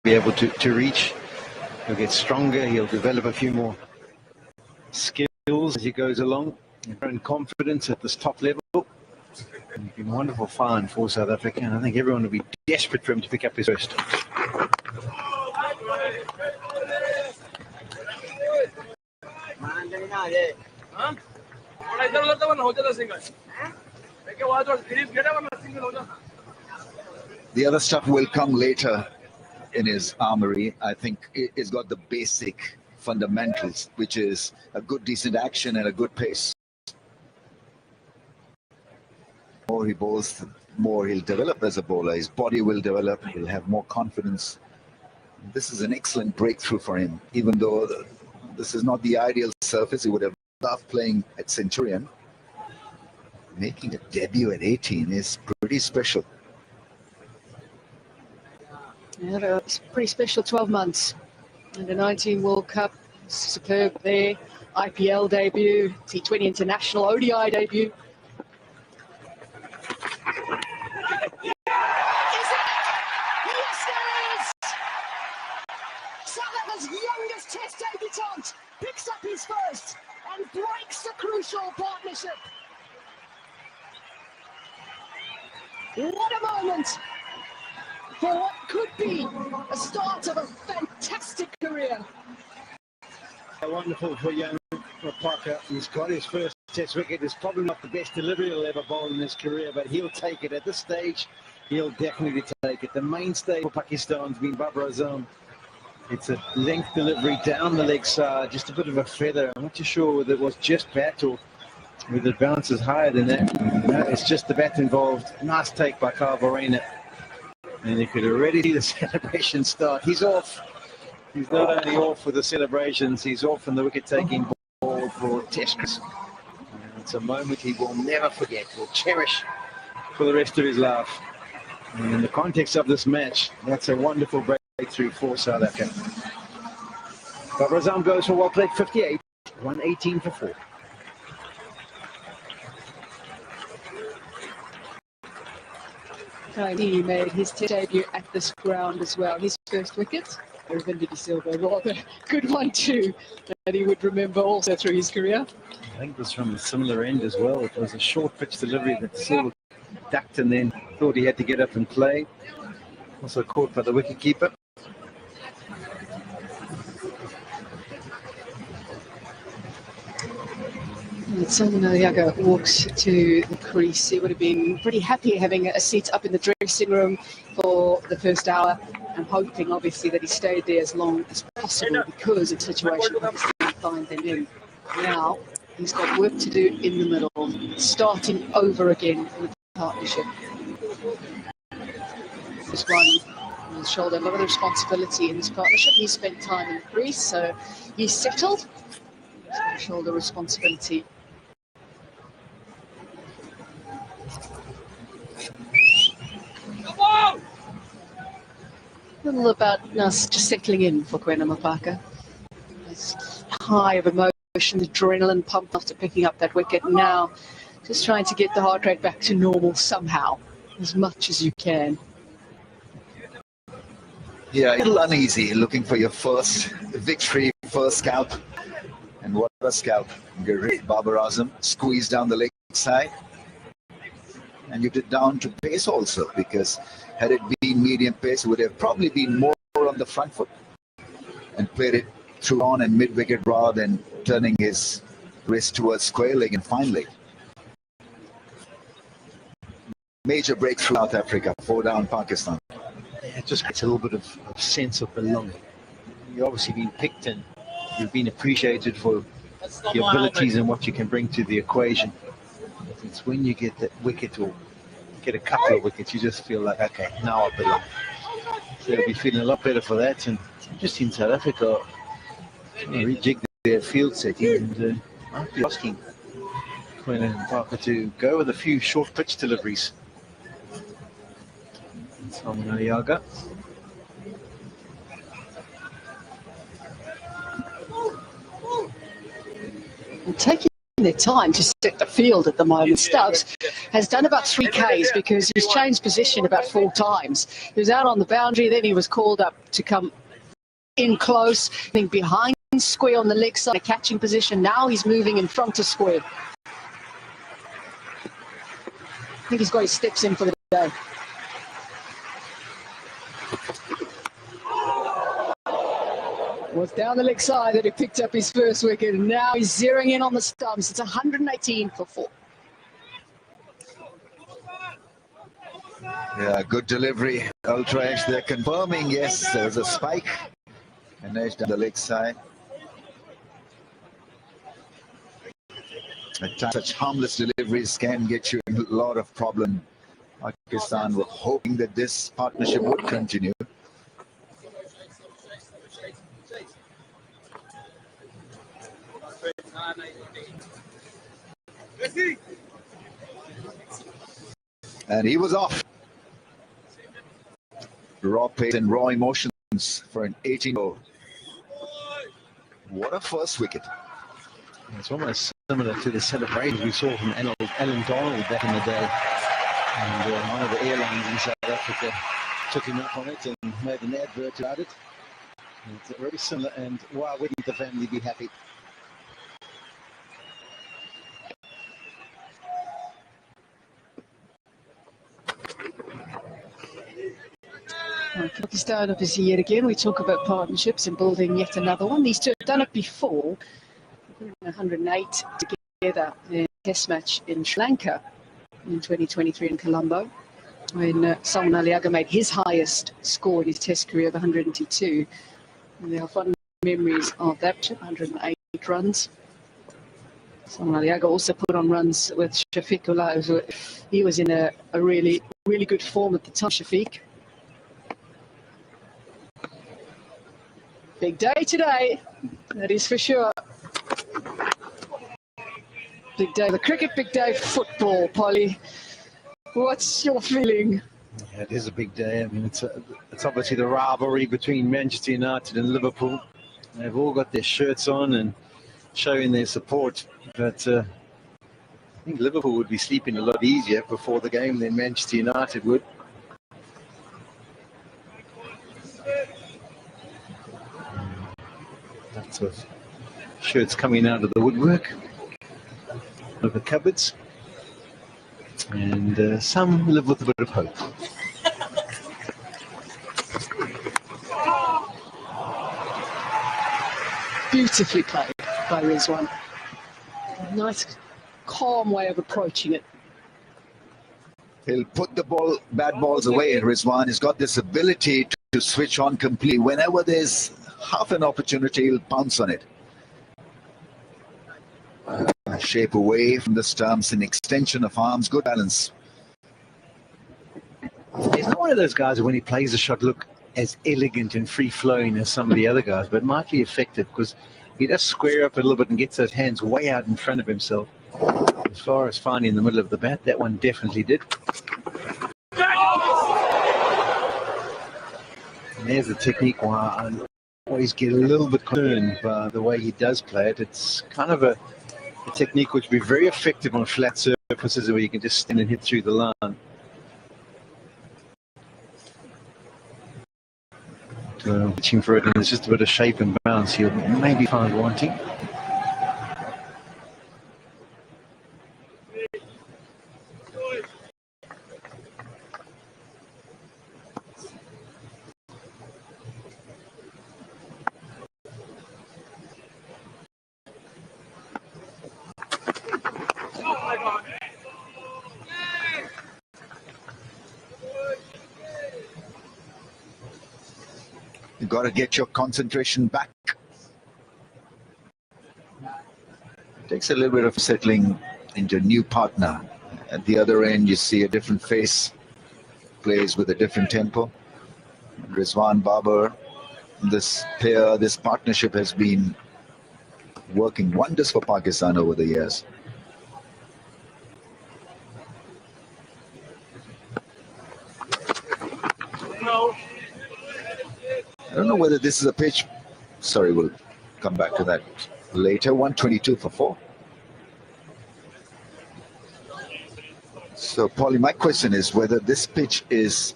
be able to reach. He'll get stronger, he'll develop a few more skills as he goes along, and confidence at this top level. He's been a wonderful find for South Africa, and I think everyone will be desperate for him to pick up his first. The other stuff will come later in his armory. I think he's got the basic fundamentals, which is a good, decent action and a good pace. The more he bowls, the more he'll develop as a bowler. His body will develop, he'll have more confidence. This is an excellent breakthrough for him, even though this is not the ideal surface. He would have loved playing at Centurion. Making a debut at 18 is pretty special. Yeah, it's pretty special 12 months. Under 19 World Cup, superb there. IPL debut, T20 International ODI debut. Youngest Test debutant picks up his first and breaks the crucial partnership. What a moment for what could be a start of a fantastic career. Wonderful for young Parker. He's got his first Test wicket. It's probably not the best delivery he'll ever bowl in his career, but he'll take it at this stage. He'll definitely take it. The mainstay for Pakistan's been Babar Azam. It's a length delivery down the leg side, just a bit of a feather. I'm not too sure whether it was just bat or whether it bounces higher than that. No, it's just the bat involved. Nice take by Kyle Borena. And you could already see the celebration start. He's off. He's not only off with the celebrations, he's off in the wicket-taking ball for Test. It's a moment he will never forget, will cherish for the rest of his life. And in the context of this match, that's a wonderful breakthrough for South Africa. Babar Azam goes for well played 58, 118 for 4. He made his debut at this ground as well. His first wicket, Ravinder De Silva, rather good one too, that he would remember also through his career. I think it was from a similar end as well. It was a short pitch delivery that Silva ducked and then thought he had to get up and play. Also caught by the wicketkeeper. Salman Yaga walks to the crease. He would have been pretty happy having a seat up in the dressing room for the first hour. I'm hoping, obviously, that he stayed there as long as possible because of the situation Pakistan find them in. Now, he's got work to do in the middle, starting over again with the partnership. This one will shoulder a lot of the responsibility in this partnership. He spent time in the crease, so he's settled. He's going to shoulder responsibility. A little about us just settling in for Kwena Mapaka. This high of emotion, adrenaline pumped after picking up that wicket. Now, just trying to get the heart rate back to normal somehow, as much as you can. Yeah, a little uneasy looking for your first victory, first scalp. And what a scalp. Babar Azam squeezed down the leg side. And you did down to pace also, because had it been medium pace, it would have probably been more on the front foot and played it through on and mid-wicket rather than turning his wrist towards square leg and fine leg. Major breakthrough South Africa, 4 down Pakistan. Yeah, it just gets a little bit of sense of belonging. You've obviously been picked and you've been appreciated for your abilities and what you can bring to the equation. It's when you get that wicket or get a couple of wickets, you just feel like, okay, now I belong. So they'll be feeling a lot better for that. And just in South Africa, rejig their field setting and might be asking Kwena and Parker to go with a few short pitch deliveries. Salman Yaga. Taking their time to set the field at the moment. Stubbs has done about 3 Ks because he's changed position about 4 times. He was out on the boundary, then he was called up to come in close, then behind square on the leg side, a catching position. Now he's moving in front of square. I think he's got his steps in for the day. It was down the leg side that he picked up his first wicket, and now he's zeroing in on the stumps. It's 118 for 4. Yeah, good delivery. Ultra Edge, they're confirming, yes, there's a spike. And edge down the leg side. At times, such harmless deliveries can get you in a lot of problem. Pakistan were hoping that this partnership would continue. And he was off. Raw pace and raw emotions for an 18-year-old. What a first wicket. It's almost similar to the celebrations we saw from Alan Donald back in the day. And one of the airlines in South Africa took him up on it and made an advert about it. And it's very similar, and why wouldn't the family be happy? Pakistan, obviously, yet again, we talk about partnerships and building yet another one. These two have done it before. 108 together in a test match in Sri Lanka in 2023 in Colombo, when Salman Aliaga made his highest score in his test career of 102. And there are fond memories of that, 108 runs. Salman Aliaga also put on runs with Shafiq Ullah. He was in a really good form at the time, Shafiq. Big day today, that is for sure. Big day for cricket, big day for football, Polly. What's your feeling? Yeah, it is a big day. I mean, it's obviously the rivalry between Manchester United and Liverpool. They've all got their shirts on and showing their support. But I think Liverpool would be sleeping a lot easier before the game than Manchester United would. Lots of shirts coming out of the woodwork of the cupboards, and some live with a bit of hope. Beautifully played by Rizwan. Nice, calm way of approaching it. He'll put the bad balls away. Rizwan has got this ability to switch on completely. Whenever there's half an opportunity, he'll pounce on it. Shape away from the stumps, an extension of arms, good balance. He's not one of those guys who, when he plays the shot, look as elegant and free-flowing as some of the other guys, but might be effective because he does square up a little bit and gets those hands way out in front of himself. As far as finding the middle of the bat, that one definitely did. And there's the technique where I always get a little bit concerned by the way he does play it. It's kind of a technique which would be very effective on flat surfaces where you can just stand and hit through the line. Reaching for it, and there's just a bit of shape and bounce you'll maybe find wanting. You've got to get your concentration back. Takes a little bit of settling into a new partner. At the other end, you see a different face, plays with a different tempo. Rizwan Babar, this pair, this partnership has been working wonders for Pakistan over the years. I don't know whether this is a pitch. Sorry, we'll come back to that later. 122 for 4. So, Paulie, my question is whether this pitch is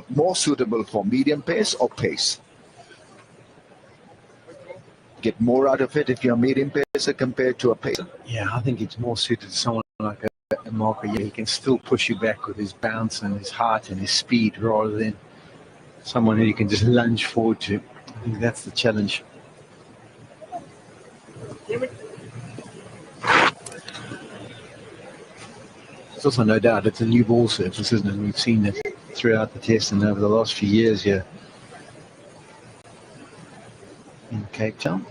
more suitable for medium pace or pace. Get more out of it if you're a medium pacer compared to a pacer. Yeah, I think it's more suited to someone like a Marco. Yeah, he can still push you back with his bounce and his height and his speed rather than someone who you can just lunge forward to. I think that's the challenge. There's also no doubt it's a new ball surface, isn't it? We've seen it throughout the test and over the last few years here in Cape Town.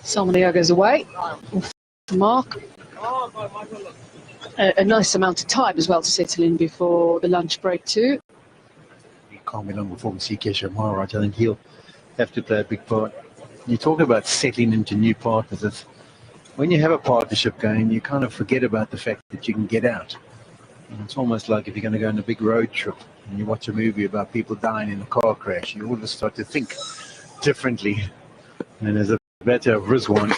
Somebody goes away. Mark. A nice amount of time as well to settle in before the lunch break too. It can't be long before we see Kesha Maharaj. I think he'll have to play a big part. You talk about settling into new partners. When you have a partnership going, you kind of forget about the fact that you can get out. And it's almost like if you're going to go on a big road trip and you watch a movie about people dying in a car crash, you always start to think differently. And as a batter of Rizwan,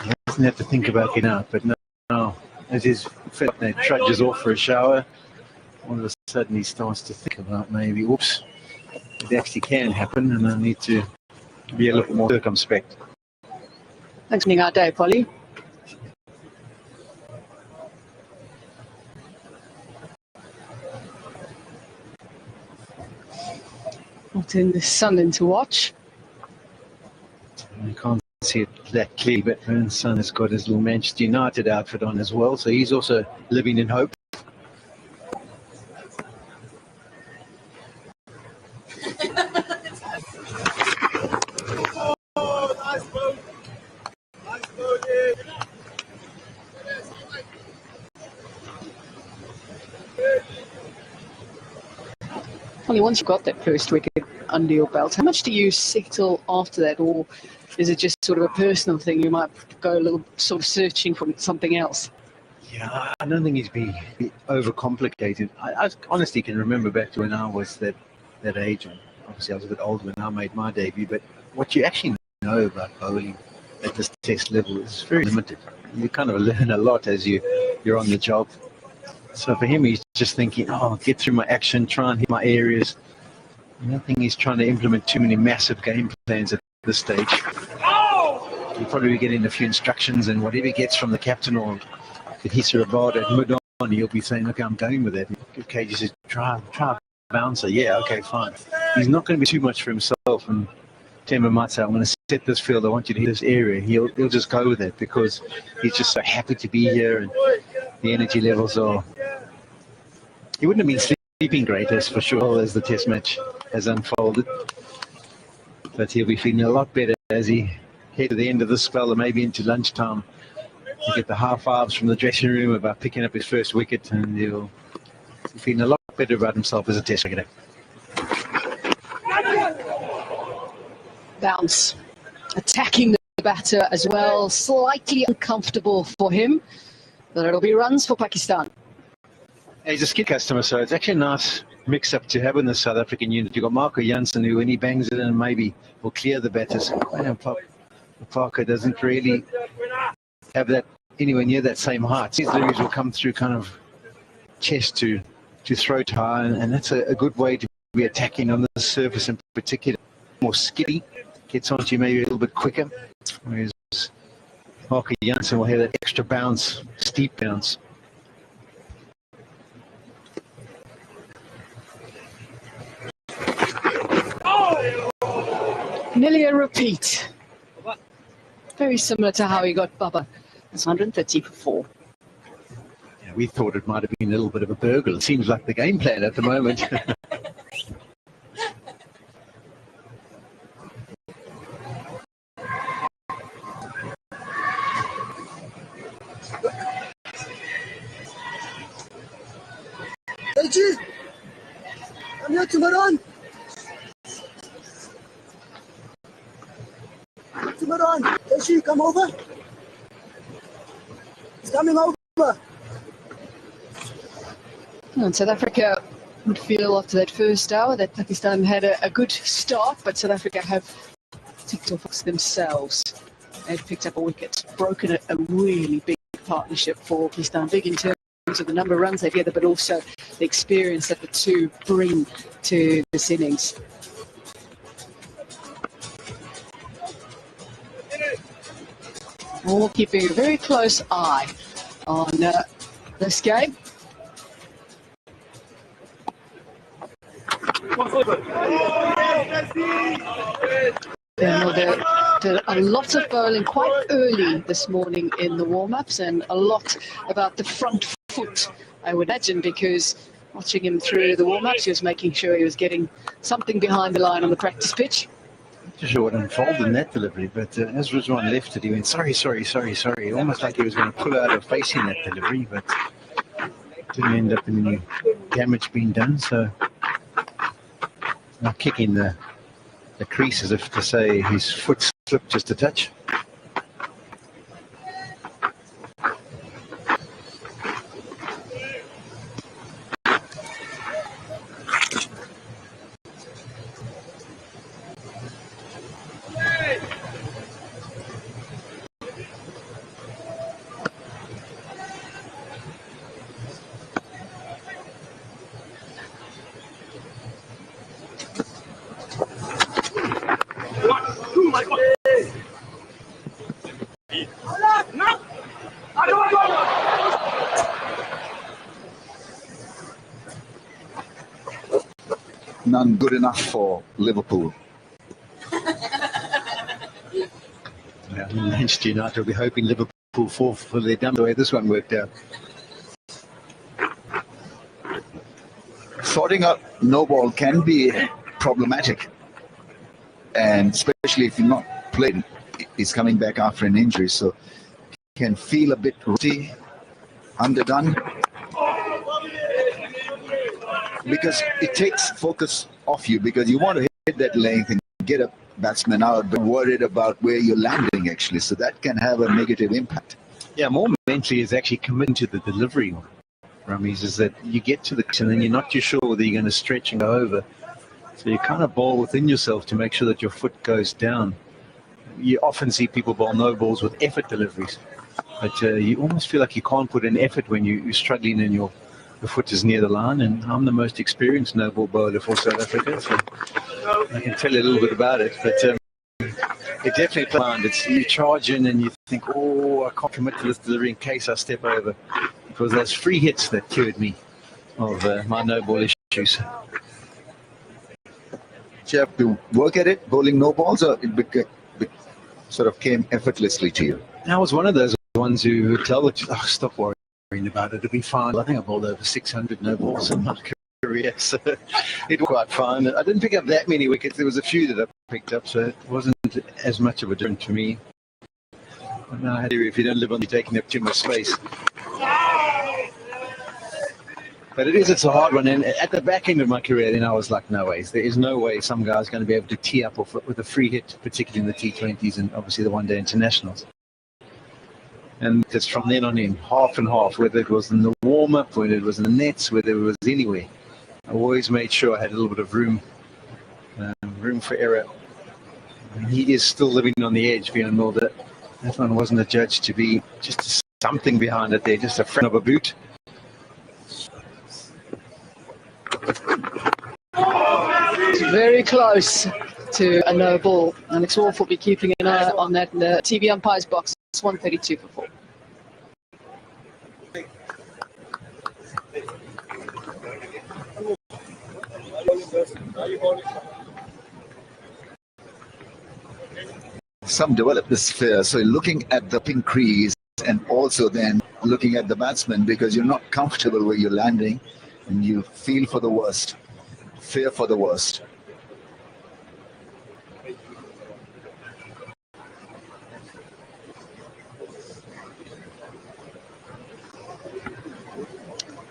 he doesn't have to think about getting out, but no, as his fitness trudges off for a shower, all of a sudden he starts to think about maybe, oops, it actually can happen and I need to be a little more circumspect. Thanks for being our day, Polly. Not in the sun then to watch. I can't see it that clearly, but Vern's son has got his little Manchester United outfit on as well, so he's also living in hope. Only once you've got that first wicket under your belt, how much do you settle after that, or is it just sort of a personal thing? You might go a little sort of searching for something else. Yeah, I don't think he's be overcomplicated. I honestly can remember back to when I was that age, and obviously I was a bit older when I made my debut, but what you actually know about bowling at this test level is very limited. You kind of learn a lot as you're on the job. So for him, he's just thinking, get through my action, try and hit my areas. I don't think he's trying to implement too many massive game plans at this stage. He'll probably be getting a few instructions, and whatever he gets from the captain or the Hisa Rabada at mid-on, he'll be saying, okay, I'm going with that. Okay, just says, try a bouncer. Yeah, okay, fine. He's not going to be too much for himself, and Temba might say, I'm going to set this field, I want you to hit this area. He'll just go with it because he's just so happy to be here, and the energy levels are... He wouldn't have been sleeping great, that's for sure, as the test match has unfolded. But he'll be feeling a lot better as he head to the end of the spell and maybe into lunchtime. He'll get the high-fives from the dressing room about picking up his first wicket, and he'll be feeling a lot better about himself as a test cricketer. Bounce. Attacking the batter as well. Slightly uncomfortable for him, but it'll be runs for Pakistan. He's a skip customer, so it's actually a nice mix-up to have in the South African unit. You've got Marco Jansen, who when he bangs it in, maybe will clear the batters. Parker doesn't really have that anywhere near that same height. His deliveries will come through kind of chest to throat high, and that's a good way to be attacking on the surface in particular. More skippy, gets onto you maybe a little bit quicker, whereas Marco Jansen will have that extra bounce, steep bounce. Nearly a repeat. Very similar to how he got Bubba. It's 130 for 4. Yeah, we thought it might have been a little bit of a burgle. It seems like the game plan at the moment. Deji, come here to Maran. Deji, come over. He's coming over. And South Africa would feel after that first hour that Pakistan had a good start, but South Africa have ticked off themselves. They've picked up a wicket, broken a really big partnership for Pakistan, big in terms of the number of runs they've gathered, but also the experience that the two bring to this innings. All keeping a very close eye on this game. Did a lot of bowling quite early this morning in the warm-ups, and a lot about the front foot, I would imagine, because watching him through the warm-ups, he was making sure he was getting something behind the line on the practice pitch. Not sure what unfolded in that delivery, but as Rizwan left it, he went, sorry, almost like he was going to pull out of facing that delivery, but didn't end up in any damage being done, so not kicking the crease as if to say his foot slipped just a touch. None good enough for Liverpool. Yeah, Manchester United will be hoping Liverpool fall for their done the way this one worked out. Sorting out no ball can be problematic, and especially if you're not playing. He's coming back after an injury, so can feel a bit rusty, underdone, because it takes focus off you, because you want to hit that length and get a batsman out, but worried about where you're landing actually, so that can have a negative impact. Yeah, more mentally is actually committing to the delivery, Ramiz, is that you get to the crease and then you're not too sure whether you're going to stretch and go over. So you kind of bowl within yourself to make sure that your foot goes down. You often see people bowl no balls with effort deliveries, but you almost feel like you can't put in effort when you're struggling and your foot is near the line. And I'm the most experienced no ball bowler for South Africa, so I can tell you a little bit about it. But it definitely planned. It's you charge in and you think, oh, I can't commit to this delivery in case I step over. It was those free hits that cured me of my no ball issues. Did you have to work at it, bowling no balls, or it sort of came effortlessly to you? I was one of those ones who would tell it, oh, stop worrying about it, it'll be fine. I think I bowled over 600 no balls in my career, so it was quite fun. I didn't pick up that many wickets. There was a few that I picked up, so it wasn't as much of a difference to me. But no, if you don't live on, you're taking up too much space. But it's a hard one, and at the back end of my career, then I was like, no ways. There is no way some guy's going to be able to tee up with a free hit, particularly in the T20s and obviously the one-day internationals. And it's from then on in, half and half, whether it was in the warm-up, whether it was in the nets, whether it was anywhere. I always made sure I had a little bit of room for error. And he is still living on the edge, beyond all that. That one wasn't adjudged to be just something behind it there, just a friend of a boot. Very close to a no ball. Alex Wolf will be keeping an eye on that in the TV umpire's box. It's 132 for 4. Some develop this fear, so looking at the pink crease and also then looking at the batsman, because you're not comfortable where you're landing and you feel for the worst, fear for the worst.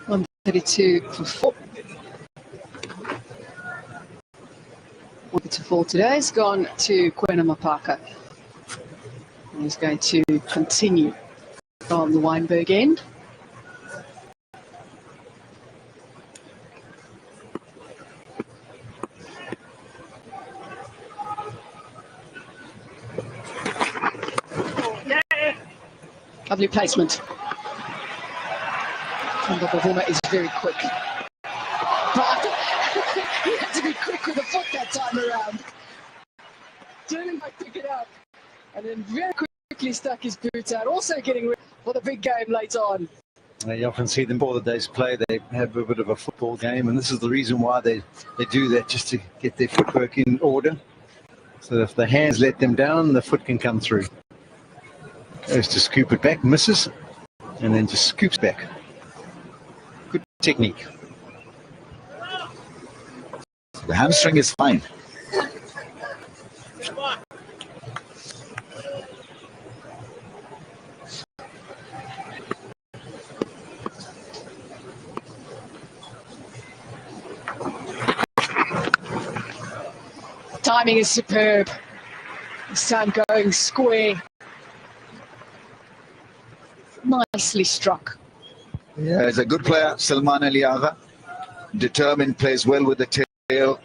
$132 for 4. Wicket to fall today has gone to Kwena Mapaka. And he's going to continue from the Weinberg end. Lovely placement. And Bavuma is very quick. But he had to be quick with the foot that time around. Didn't pick it up. And then very quickly stuck his boots out. Also getting ready for the big game later on. You often see them before the day's play, they have a bit of a football game, and this is the reason why they do that, just to get their footwork in order. So if the hands let them down, the foot can come through. Goes to scoop it back, misses, and then just scoops back. Good technique. The hamstring is fine. Timing is superb. This time going square. Nicely struck. Yeah, he's a good player, Salman Aliaga. Determined, plays well with the tail.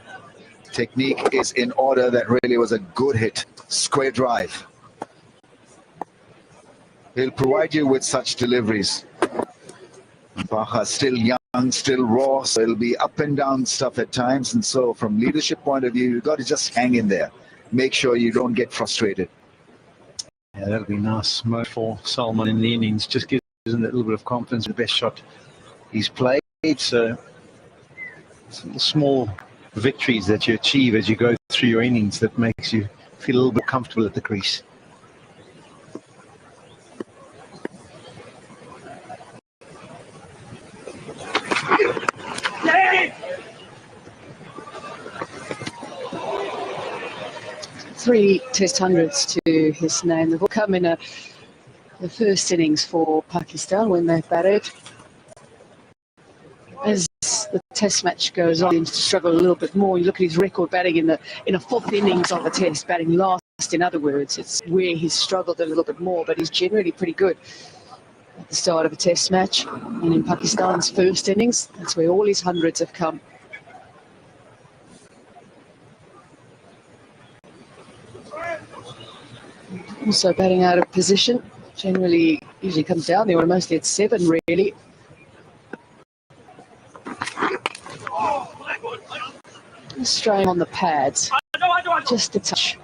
Technique is in order. That really was a good hit. Square drive. He'll provide you with such deliveries. Baha still young, still raw, so it'll be up and down stuff at times. And so from leadership point of view, you've got to just hang in there. Make sure you don't get frustrated. Yeah, that'll be nice mode for Salman in the innings. Just gives him that little bit of confidence. The best shot he's played. So it's little small victories that you achieve as you go through your innings that makes you feel a little bit comfortable at the crease. Three Test hundreds to his name. They've all come in the first innings for Pakistan when they batted. As the Test match goes on, he seems to struggle a little bit more. You look at his record batting in a fourth innings of the Test, batting last. In other words, it's where he's struggled a little bit more, but he's generally pretty good at the start of a Test match. And in Pakistan's first innings, that's where all his hundreds have come. Also batting out of position, usually comes down there, or mostly at 7 really. Strain on the pads, just a touch.